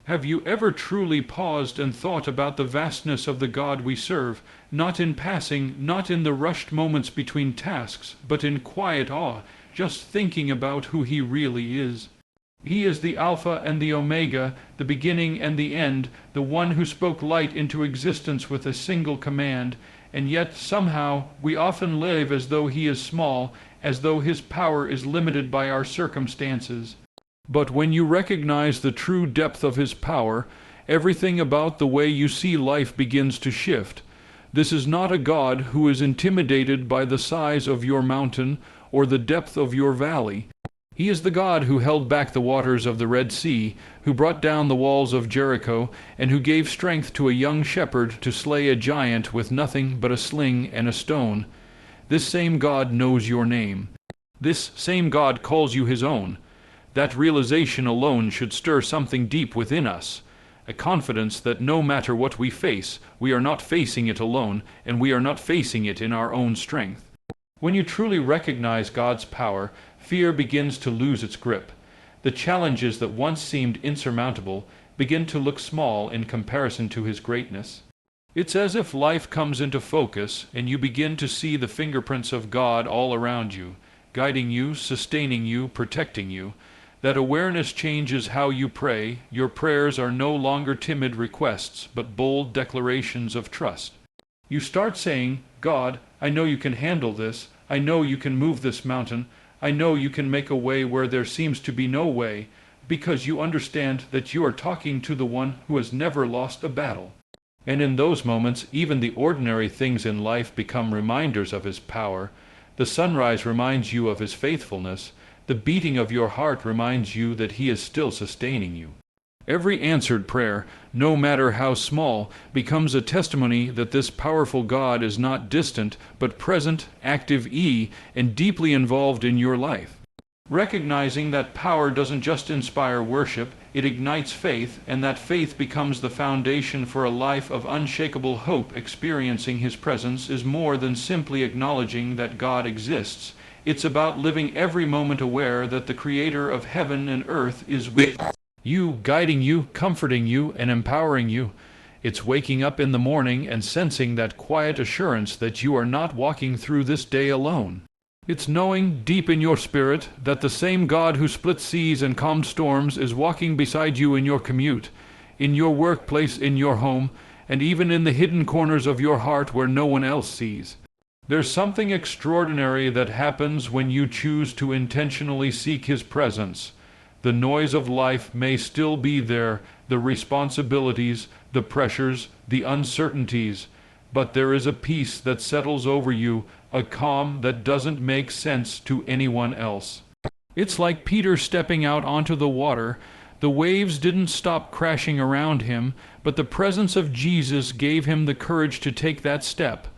Have you ever truly paused and thought about the vastness of the God we serve, not in passing, not in the rushed moments between tasks, but in quiet awe, just thinking about who He really is? He is the Alpha and the Omega, the beginning and the end, the one who spoke light into existence with a single command, and yet somehow we often live as though He is small, as though His power is limited by our circumstances. But when you recognize the true depth of His power, everything about the way you see life begins to shift. This is not a God who is intimidated by the size of your mountain or the depth of your valley. He is the God who held back the waters of the Red Sea, who brought down the walls of Jericho, and who gave strength to a young shepherd to slay a giant with nothing but a sling and a stone. This same God knows your name. This same God calls you His own. That realization alone should stir something deep within us, a confidence that no matter what we face, we are not facing it alone, and we are not facing it in our own strength. When you truly recognize God's power, fear begins to lose its grip. The challenges that once seemed insurmountable begin to look small in comparison to His greatness. It's as if life comes into focus and you begin to see the fingerprints of God all around you, guiding you, sustaining you, protecting you. That awareness changes how you pray. Your prayers are no longer timid requests, but bold declarations of trust. You start saying, God, I know you can handle this. I know you can move this mountain. I know you can make a way where there seems to be no way, because you understand that you are talking to the one who has never lost a battle. And in those moments, even the ordinary things in life become reminders of His power. The sunrise reminds you of His faithfulness. The beating of your heart reminds you that He is still sustaining you. Every answered prayer, no matter how small, becomes a testimony that this powerful God is not distant, but present, active, and deeply involved in your life. Recognizing that power doesn't just inspire worship, it ignites faith, and that faith becomes the foundation for a life of unshakable hope. Experiencing His presence is more than simply acknowledging that God exists. It's about living every moment aware that the Creator of heaven and earth is with you, guiding you, comforting you, and empowering you. It's waking up in the morning and sensing that quiet assurance that you are not walking through this day alone. It's knowing deep in your spirit that the same God who split seas and calmed storms is walking beside you in your commute, in your workplace, in your home, and even in the hidden corners of your heart where no one else sees. There's something extraordinary that happens when you choose to intentionally seek His presence. The noise of life may still be there, the responsibilities, the pressures, the uncertainties, but there is a peace that settles over you, a calm that doesn't make sense to anyone else. It's like Peter stepping out onto the water. The waves didn't stop crashing around him, but the presence of Jesus gave him the courage to take that step.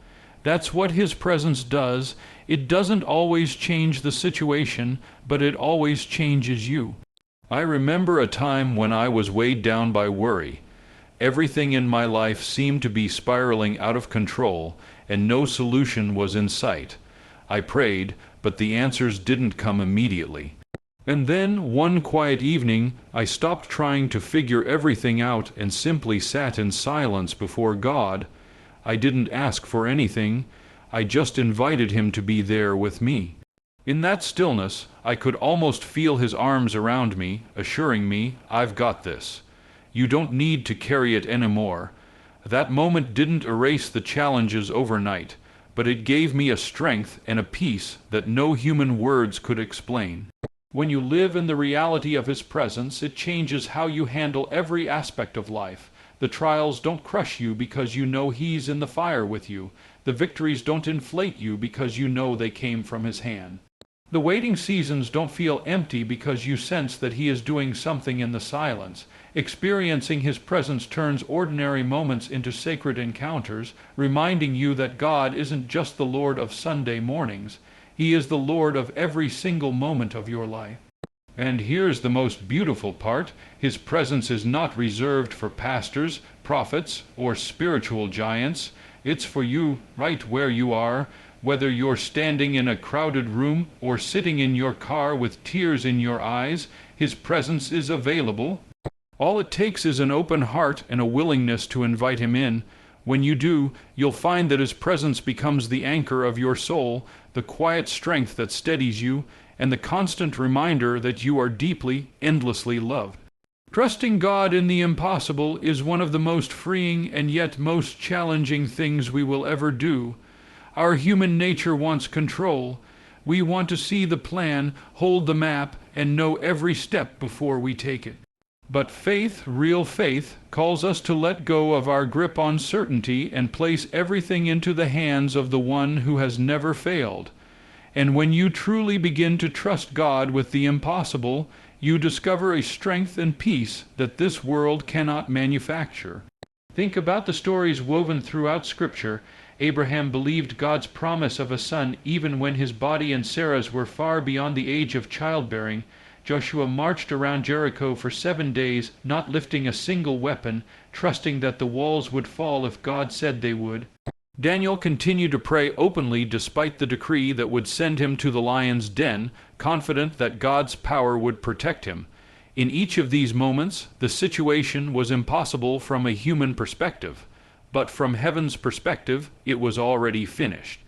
That's what His presence does. It doesn't always change the situation, but it always changes you. I remember a time when I was weighed down by worry. Everything in my life seemed to be spiraling out of control, and no solution was in sight. I prayed, but the answers didn't come immediately. And then, one quiet evening, I stopped trying to figure everything out and simply sat in silence before God. I didn't ask for anything. I just invited Him to be there with me. In that stillness, I could almost feel His arms around me, assuring me, I've got this. You don't need to carry it anymore. That moment didn't erase the challenges overnight, but it gave me a strength and a peace that no human words could explain. When you live in the reality of His presence, it changes how you handle every aspect of life. The trials don't crush you because you know He's in the fire with you. The victories don't inflate you because you know they came from His hand. The waiting seasons don't feel empty because you sense that He is doing something in the silence. Experiencing His presence turns ordinary moments into sacred encounters, reminding you that God isn't just the Lord of Sunday mornings. He is the Lord of every single moment of your life. And here's the most beautiful part. His presence is not reserved for pastors, prophets, or spiritual giants. It's for you right where you are. Whether you're standing in a crowded room or sitting in your car with tears in your eyes, His presence is available. All it takes is an open heart and a willingness to invite him in. When you do, you'll find that his presence becomes the anchor of your soul, the quiet strength that steadies you, and the constant reminder that you are deeply, endlessly loved. Trusting God in the impossible is one of the most freeing and yet most challenging things we will ever do. Our human nature wants control. We want to see the plan, hold the map, and know every step before we take it. But faith, real faith, calls us to let go of our grip on certainty and place everything into the hands of the one who has never failed. And when you truly begin to trust God with the impossible, you discover a strength and peace that this world cannot manufacture. Think about the stories woven throughout Scripture. Abraham believed God's promise of a son even when his body and Sarah's were far beyond the age of childbearing. Joshua marched around Jericho for 7 days, not lifting a single weapon, trusting that the walls would fall if God said they would. Daniel continued to pray openly despite the decree that would send him to the lion's den, confident that God's power would protect him. In each of these moments, the situation was impossible from a human perspective, but from heaven's perspective, it was already finished.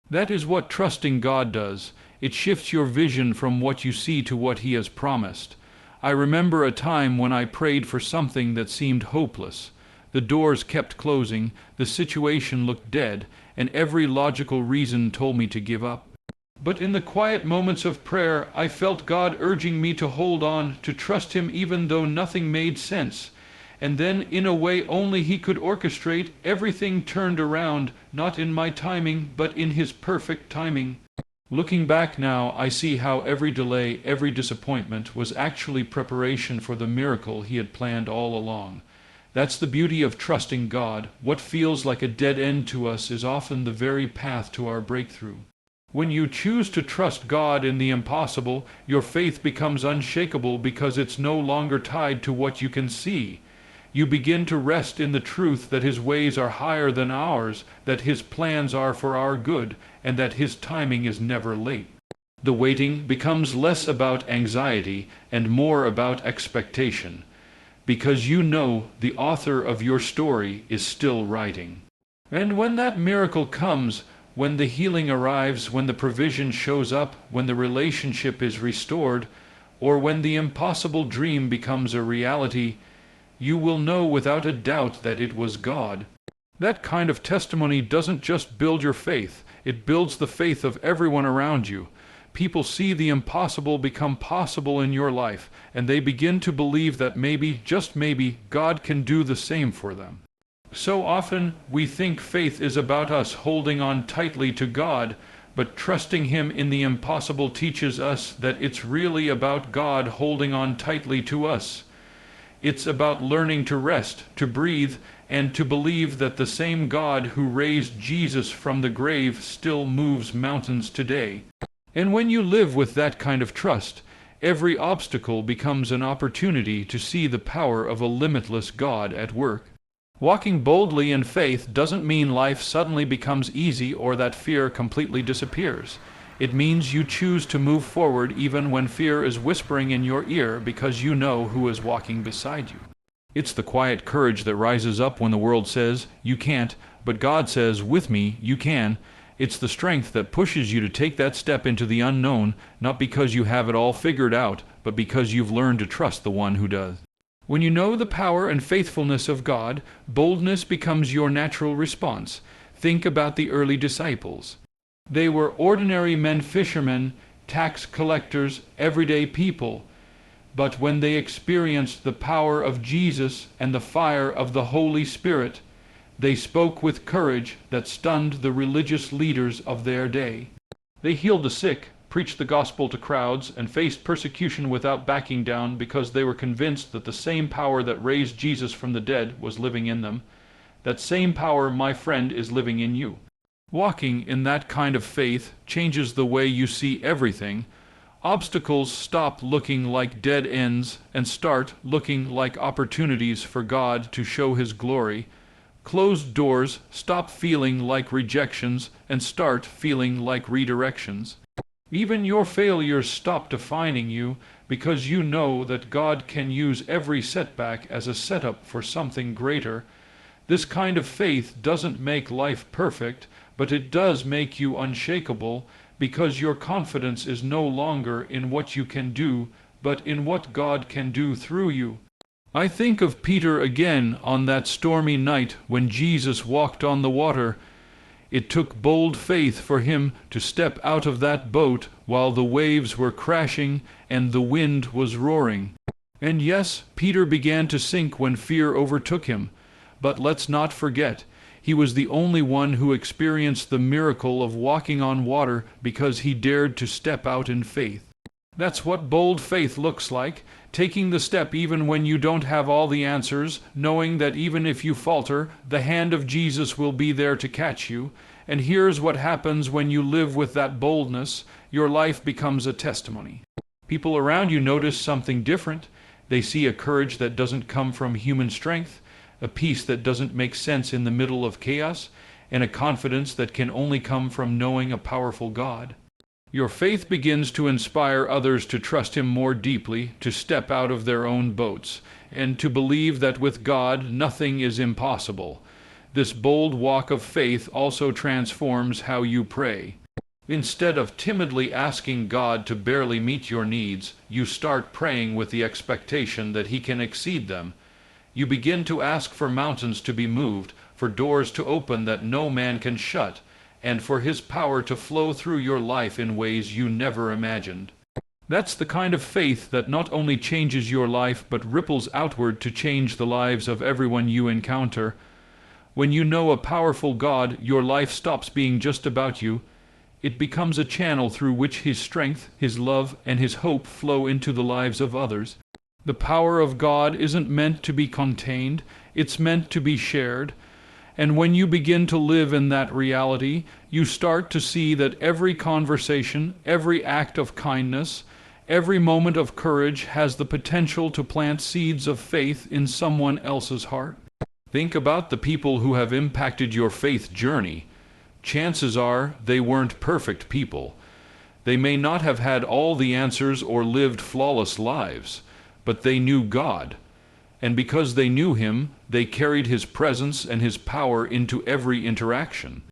That is what trusting God does. It shifts your vision from what you see to what He has promised. I remember a time when I prayed for something that seemed hopeless. The doors kept closing, the situation looked dead, and every logical reason told me to give up. But in the quiet moments of prayer, I felt God urging me to hold on, to trust Him even though nothing made sense. And then, in a way only He could orchestrate, everything turned around, not in my timing, but in His perfect timing. Looking back now, I see how every delay, every disappointment was actually preparation for the miracle He had planned all along. That's the beauty of trusting God. What feels like a dead end to us is often the very path to our breakthrough. When you choose to trust God in the impossible, your faith becomes unshakable because it's no longer tied to what you can see. You begin to rest in the truth that His ways are higher than ours, that His plans are for our good, and that His timing is never late. The waiting becomes less about anxiety and more about expectation, because you know the author of your story is still writing. And when that miracle comes, when the healing arrives, when the provision shows up, when the relationship is restored, or when the impossible dream becomes a reality, you will know without a doubt that it was God. That kind of testimony doesn't just build your faith, it builds the faith of everyone around you. People see the impossible become possible in your life, and they begin to believe that maybe, just maybe, God can do the same for them. So often we think faith is about us holding on tightly to God, but trusting Him in the impossible teaches us that it's really about God holding on tightly to us. It's about learning to rest, to breathe, and to believe that the same God who raised Jesus from the grave still moves mountains today. And when you live with that kind of trust, every obstacle becomes an opportunity to see the power of a limitless God at work. Walking boldly in faith doesn't mean life suddenly becomes easy or that fear completely disappears. It means you choose to move forward even when fear is whispering in your ear because you know who is walking beside you. It's the quiet courage that rises up when the world says, "You can't," but God says, "With me, you can." It's the strength that pushes you to take that step into the unknown, not because you have it all figured out, but because you've learned to trust the one who does. When you know the power and faithfulness of God, boldness becomes your natural response. Think about the early disciples. They were ordinary men, fishermen, tax collectors, everyday people. But when they experienced the power of Jesus and the fire of the Holy Spirit, they spoke with courage that stunned the religious leaders of their day. They healed the sick, preached the gospel to crowds, and faced persecution without backing down because they were convinced that the same power that raised Jesus from the dead was living in them. That same power, my friend, is living in you. Walking in that kind of faith changes the way you see everything. Obstacles stop looking like dead ends and start looking like opportunities for God to show His glory. Closed doors stop feeling like rejections and start feeling like redirections. Even your failures stop defining you because you know that God can use every setback as a setup for something greater. This kind of faith doesn't make life perfect, but it does make you unshakable, because your confidence is no longer in what you can do, but in what God can do through you. I think of Peter again on that stormy night when Jesus walked on the water. It took bold faith for him to step out of that boat while the waves were crashing and the wind was roaring. And yes, Peter began to sink when fear overtook him. But let's not forget, he was the only one who experienced the miracle of walking on water because he dared to step out in faith. That's what bold faith looks like, taking the step even when you don't have all the answers, knowing that even if you falter, the hand of Jesus will be there to catch you. And here's what happens when you live with that boldness: your life becomes a testimony. People around you notice something different. They see a courage that doesn't come from human strength, a peace that doesn't make sense in the middle of chaos, and a confidence that can only come from knowing a powerful God. Your faith begins to inspire others to trust Him more deeply, to step out of their own boats, and to believe that with God nothing is impossible. This bold walk of faith also transforms how you pray. Instead of timidly asking God to barely meet your needs, you start praying with the expectation that He can exceed them. You begin to ask for mountains to be moved, for doors to open that no man can shut, and for His power to flow through your life in ways you never imagined. That's the kind of faith that not only changes your life but ripples outward to change the lives of everyone you encounter. When you know a powerful God, your life stops being just about you. It becomes a channel through which His strength, His love, and His hope flow into the lives of others. The power of God isn't meant to be contained, it's meant to be shared. And when you begin to live in that reality, you start to see that every conversation, every act of kindness, every moment of courage has the potential to plant seeds of faith in someone else's heart. Think about the people who have impacted your faith journey. Chances are they weren't perfect people. They may not have had all the answers or lived flawless lives, but they knew God. And because they knew Him, they carried His presence and His power into every interaction.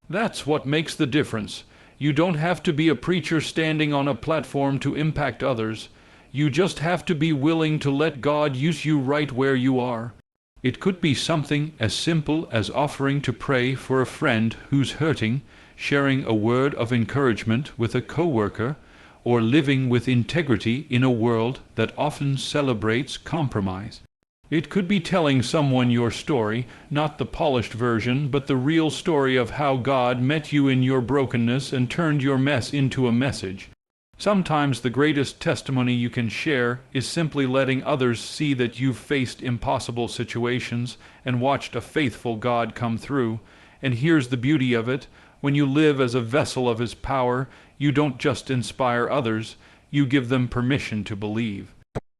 That's what makes the difference. You don't have to be a preacher standing on a platform to impact others. You just have to be willing to let God use you right where you are. It could be something as simple as offering to pray for a friend who's hurting, sharing a word of encouragement with a coworker, or living with integrity in a world that often celebrates compromise. It could be telling someone your story, not the polished version, but the real story of how God met you in your brokenness and turned your mess into a message. Sometimes the greatest testimony you can share is simply letting others see that you've faced impossible situations and watched a faithful God come through. And here's the beauty of it: when you live as a vessel of His power, you don't just inspire others, you give them permission to believe.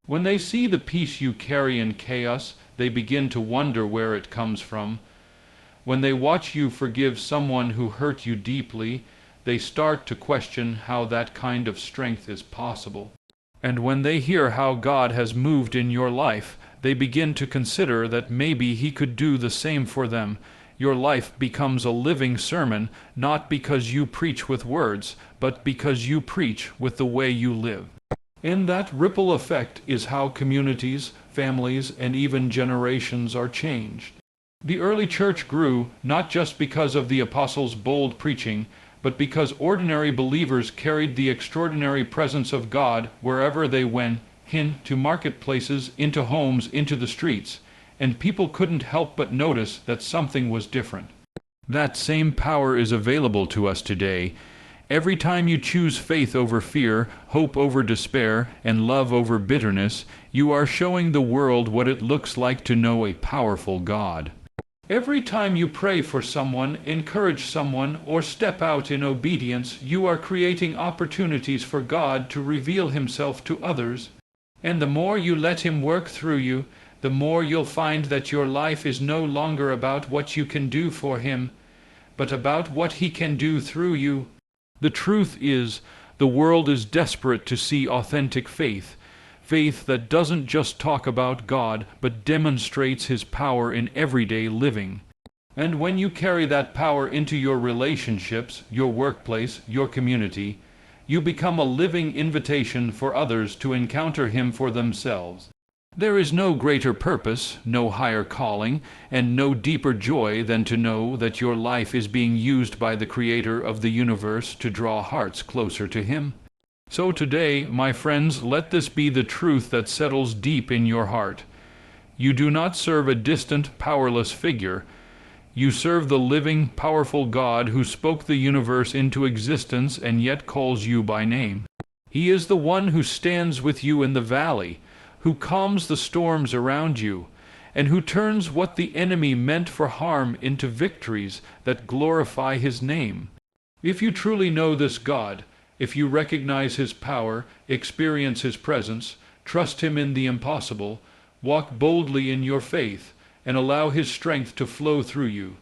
When they see the peace you carry in chaos, they begin to wonder where it comes from. When they watch you forgive someone who hurt you deeply, they start to question how that kind of strength is possible. And when they hear how God has moved in your life, they begin to consider that maybe He could do the same for them. Your life becomes a living sermon, not because you preach with words, but because you preach with the way you live. And that ripple effect is how communities, families, and even generations are changed. The early church grew not just because of the apostles' bold preaching, but because ordinary believers carried the extraordinary presence of God wherever they went, into marketplaces, into homes, into the streets. And people couldn't help but notice that something was different. That same power is available to us today. Every time you choose faith over fear, hope over despair, and love over bitterness, you are showing the world what it looks like to know a powerful God. Every time you pray for someone, encourage someone, or step out in obedience, you are creating opportunities for God to reveal Himself to others. And the more you let Him work through you, the more you'll find that your life is no longer about what you can do for Him, but about what He can do through you. The truth is, The world is desperate to see authentic faith, faith that doesn't just talk about God, but demonstrates His power in everyday living. And when you carry that power into your relationships, your workplace, your community, you become a living invitation for others to encounter Him for themselves. There is no greater purpose, no higher calling, and no deeper joy than to know that your life is being used by the Creator of the universe to draw hearts closer to Him. So today, my friends, let this be the truth that settles deep in your heart. You do not serve a distant, powerless figure. You serve the living, powerful God who spoke the universe into existence and yet calls you by name. He is the one who stands with you in the valley, who calms the storms around you, and who turns what the enemy meant for harm into victories that glorify His name. If you truly know this God, if you recognize His power, experience His presence, trust Him in the impossible, walk boldly in your faith, and allow His strength to flow through you,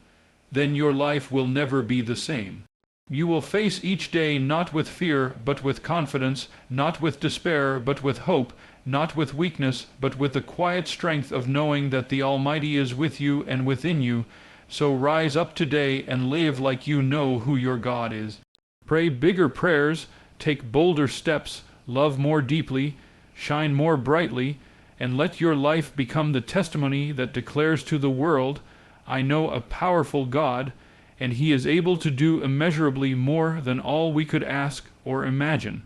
then your life will never be the same. You will face each day not with fear, but with confidence, not with despair, but with hope, not with weakness, but with the quiet strength of knowing that the Almighty is with you and within you. So rise up today and live like you know who your God is. Pray bigger prayers, take bolder steps, love more deeply, shine more brightly, and let your life become the testimony that declares to the world, I know a powerful God, and He is able to do immeasurably more than all we could ask or imagine.